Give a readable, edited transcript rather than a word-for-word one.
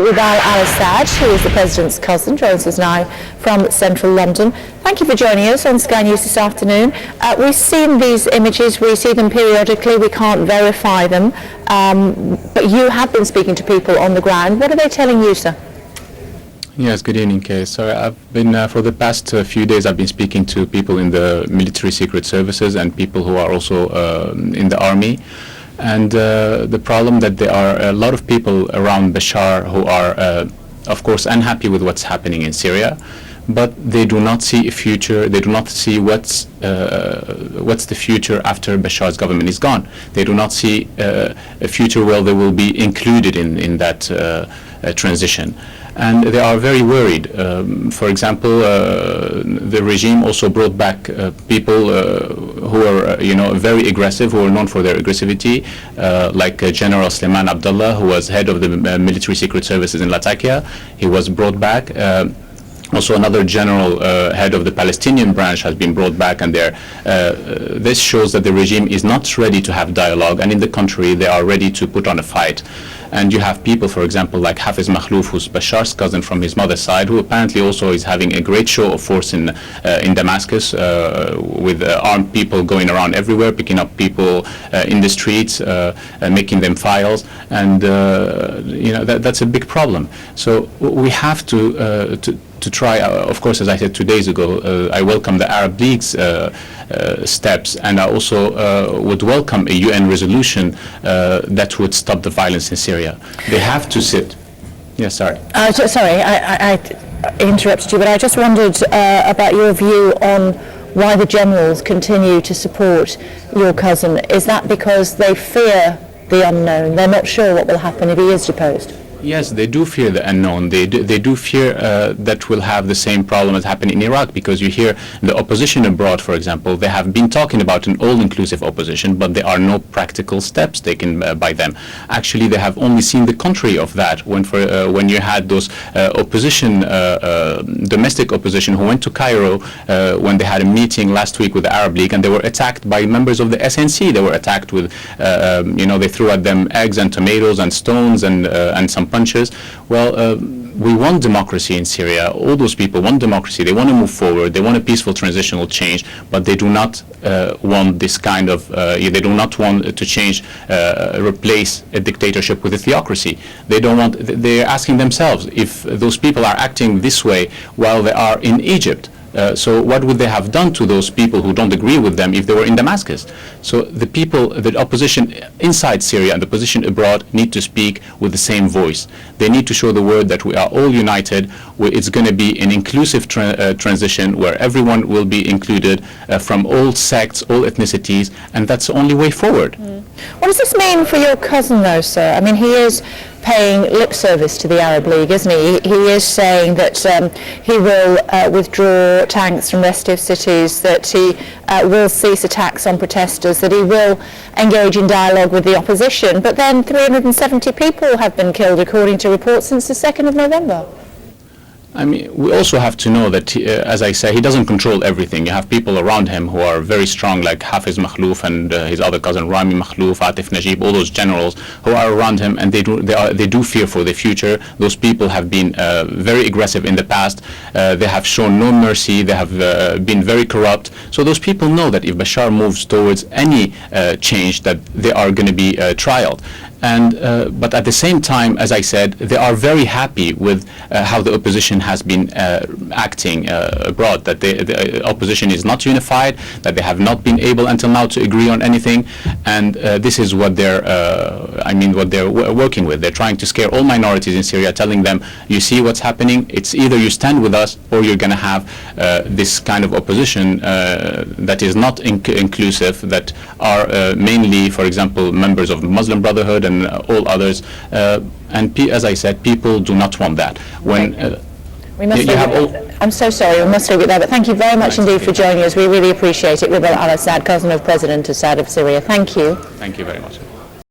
Ribal Al-Assad, who is the President's cousin, joins us now from central London. Thank you for joining us on Sky News this afternoon. We've seen these images, we see them periodically, we can't verify them, but you have been speaking to people on the ground. What are they telling you, sir? Yes, good evening, Kay. So I've been, for the past few days, I've been speaking to people in the military secret services and people who are also in the army. And the problem that there are a lot of people around Bashar who are, of course, unhappy with what's happening in Syria, but they do not see a future. They do not see what's the future after Bashar's government is gone. They do not see a future where they will be included in that transition. And they are very worried. For example, the regime also brought back people who are, very aggressive, who are known for their aggressivity, like General Sleiman Abdullah, who was head of the military secret services in Latakia. He was brought back. Also, another general head of the Palestinian branch has been brought back, and this shows that the regime is not ready to have dialogue, and in the contrary, they are ready to put on a fight. And you have people, for example, like Hafiz Makhlouf, who's Bashar's cousin from his mother's side, who apparently also is having a great show of force in Damascus, with armed people going around everywhere, picking up people in the streets, making them files, and that's a big problem. So we have to try, of course, as I said 2 days ago, I welcome the Arab League's steps, and I also would welcome a UN resolution that would stop the violence in Syria. They have to sit. Yes, sorry. Sorry, I interrupted you, but I just wondered about your view on why the generals continue to support your cousin. Is that because they fear the unknown? They're not sure what will happen if he is deposed? Yes, they do fear the unknown. They do fear that we'll have the same problem as happened in Iraq, because you hear the opposition abroad, for example, they have been talking about an all-inclusive opposition, but there are no practical steps taken by them. Actually, they have only seen the contrary of that when you had those opposition, domestic opposition, who went to Cairo when they had a meeting last week with the Arab League, and they were attacked by members of the SNC. They were attacked with, they threw at them eggs and tomatoes and stones and some punches. Well, we want democracy in Syria. All those people want democracy. They want to move forward. They want a peaceful transitional change, but they do not want this kind of, they do not want to change, replace a dictatorship with a theocracy. They don't want, they're asking themselves if those people are acting this way while they are in Egypt. So what would they have done to those people who don't agree with them if they were in Damascus? So the people, the opposition inside Syria and the opposition abroad need to speak with the same voice. They need to show the world that we are all united. It's going to be an inclusive transition where everyone will be included from all sects, all ethnicities, and that's the only way forward. What does this mean for your cousin, though, sir? I mean, he is paying lip service to the Arab League, isn't he? He is saying that he will withdraw tanks from restive cities, that he will cease attacks on protesters, that he will engage in dialogue with the opposition. But then 370 people have been killed, according to reports, since the 2nd of November. I mean, we also have to know that, as I say, he doesn't control everything. You have people around him who are very strong, like Hafiz Makhlouf and his other cousin Rami Makhlouf, Atif Najib, all those generals who are around him, and they do fear for the future. Those people have been very aggressive in the past. They have shown no mercy. They have been very corrupt. So those people know that if Bashar moves towards any change, that they are going to be trialed. And but at the same time, as I said, they are very happy with how the opposition has been acting abroad, that the opposition is not unified, that they have not been able until now to agree on anything, and this is what they're what they're working with. They're trying to scare all minorities in Syria, telling them, you see what's happening, it's either you stand with us or you're going to have this kind of opposition that is not inclusive, that are mainly, for example, members of the Muslim Brotherhood and all others, and as I said, people do not want that. When we must I'm so sorry, we must leave it there, but thank you very much indeed for joining us. We really appreciate it. Ribal Al-Assad, cousin of President Assad of Syria. Thank you. Thank you very much.